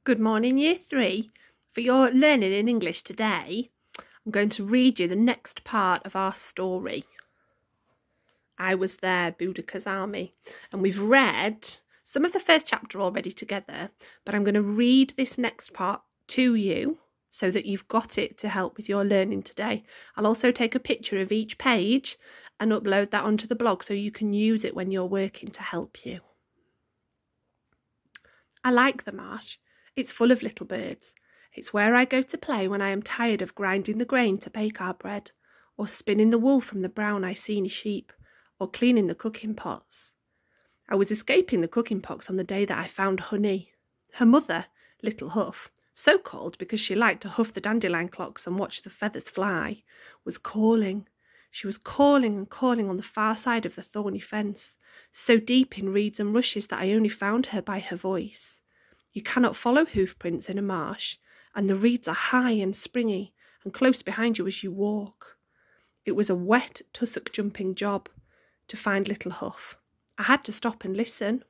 Good morning, Year 3. For your learning in English today, I'm going to read you the next part of our story. I was there, Boudica's army, and we've read some of the first chapter already together, but I'm going to read this next part to you so that you've got it to help with your learning today. I'll also take a picture of each page and upload that onto the blog so you can use it when you're working to help you. I like the marsh. It's full of little birds. It's where I go to play when I am tired of grinding the grain to bake our bread, or spinning the wool from the brown Iceni sheep, or cleaning the cooking pots. I was escaping the cooking pots on the day that I found Honey. Her mother, Little Huff, so called because she liked to huff the dandelion clocks and watch the feathers fly, was calling. She was calling and calling on the far side of the thorny fence, so deep in reeds and rushes that I only found her by her voice. You cannot follow hoof prints in a marsh, and the reeds are high and springy and close behind you as you walk. It was a wet, tussock jumping job to find Little Huff. I had to stop and listen.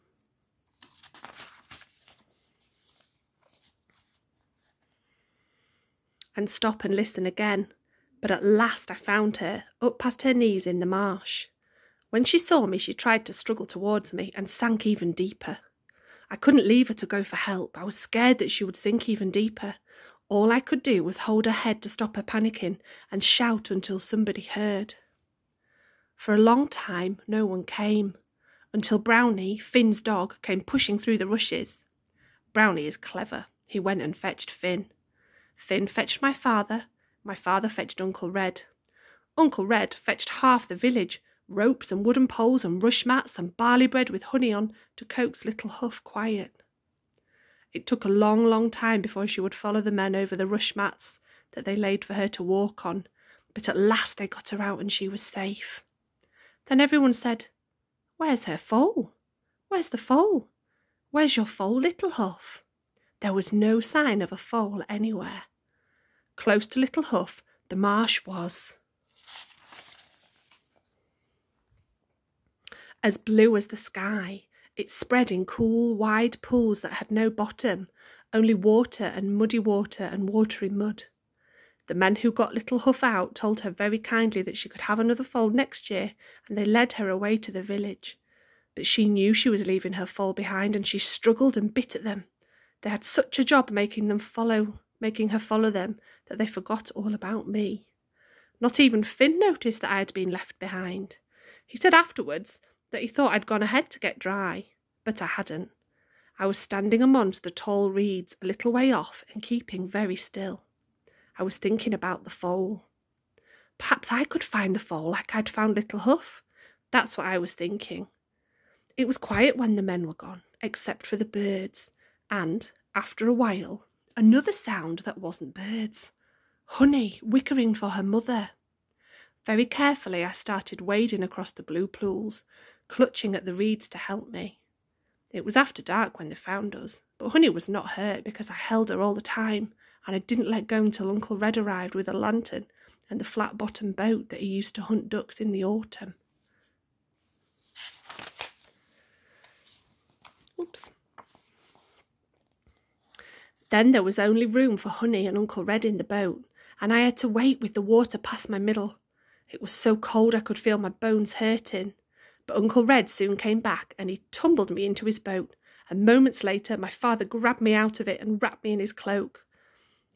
And stop and listen again. But at last I found her, up past her knees in the marsh. When she saw me, she tried to struggle towards me and sank even deeper. I couldn't leave her to go for help. I was scared that she would sink even deeper. All I could do was hold her head to stop her panicking and shout until somebody heard. For a long time, no one came, until Brownie, Finn's dog, came pushing through the rushes. Brownie is clever. He went and fetched Finn. Finn fetched my father fetched Uncle Red. Uncle Red fetched half the village, ropes and wooden poles and rush mats and barley bread with honey on to coax Little Huff quiet. It took a long, long time before she would follow the men over the rush mats that they laid for her to walk on, but at last they got her out and she was safe. Then everyone said, "Where's her foal? Where's the foal? Where's your foal, Little Huff?" There was no sign of a foal anywhere. Close to Little Huff, the marsh was as blue as the sky. It spread in cool, wide pools that had no bottom, only water and watery mud. The men who got Little Huff out told her very kindly that she could have another foal next year, and they led her away to the village. But she knew she was leaving her foal behind, and she struggled and bit at them. They had such a job making her follow them that they forgot all about me. Not even Finn noticed that I had been left behind. He said afterwards that he thought I'd gone ahead to get dry, but I hadn't. I was standing amongst the tall reeds a little way off and keeping very still. I was thinking about the foal. Perhaps I could find the foal like I'd found Little Huff. That's what I was thinking. It was quiet when the men were gone, except for the birds, and, after a while, another sound that wasn't birds. Honey whickering for her mother. Very carefully I started wading across the blue pools, clutching at the reeds to help me. It was after dark when they found us, but Honey was not hurt because I held her all the time, and I didn't let go until Uncle Red arrived with a lantern and the flat-bottomed boat that he used to hunt ducks in the autumn. Oops. Then there was only room for Honey and Uncle Red in the boat, and I had to wait with the water past my middle. It was so cold I could feel my bones hurting. But Uncle Red soon came back, and he tumbled me into his boat, and moments later my father grabbed me out of it and wrapped me in his cloak.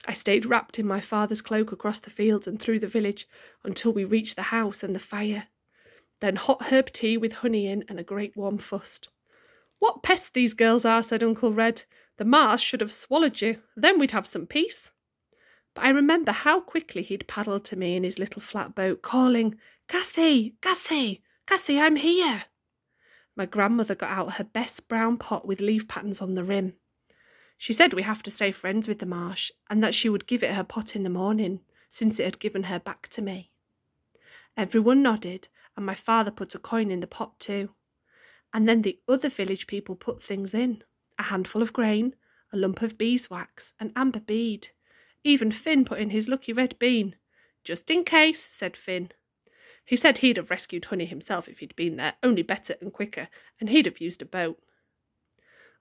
I stayed wrapped in my father's cloak across the fields and through the village until we reached the house and the fire. Then hot herb tea with honey in and a great warm fuss. "What pests these girls are," said Uncle Red. "The marsh should have swallowed you. Then we'd have some peace." But I remember how quickly he'd paddled to me in his little flat boat, calling, "Kassy, Kassy, Kassy, I'm here." My grandmother got out her best brown pot with leaf patterns on the rim. She said we have to stay friends with the marsh, and that she would give it her pot in the morning, since it had given her back to me. Everyone nodded, and my father put a coin in the pot too. And then the other village people put things in. A handful of grain, a lump of beeswax, an amber bead. Even Finn put in his lucky red bean. "Just in case," said Finn. He said he'd have rescued Honey himself if he'd been there, only better and quicker, and he'd have used a boat.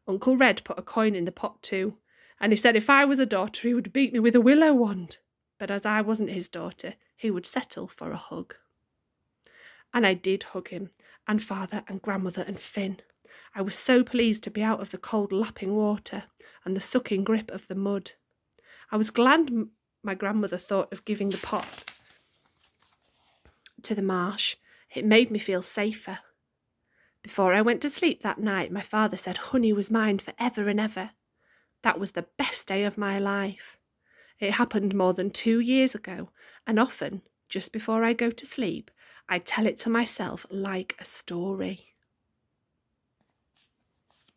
Uncle Red put a coin in the pot too, And he said if I was a daughter, he would beat me with a willow wand. But as I wasn't his daughter, he would settle for a hug. And I did hug him, and father and grandmother and Finn. I was so pleased to be out of the cold lapping water and the sucking grip of the mud. I was glad my grandmother thought of giving the pot to the marsh. It made me feel safer. Before I went to sleep that night, my father said honey was mine for ever and ever. That was the best day of my life. It happened more than 2 years ago, and often, just before I go to sleep, I tell it to myself like a story.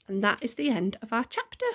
And that is the end of our chapter.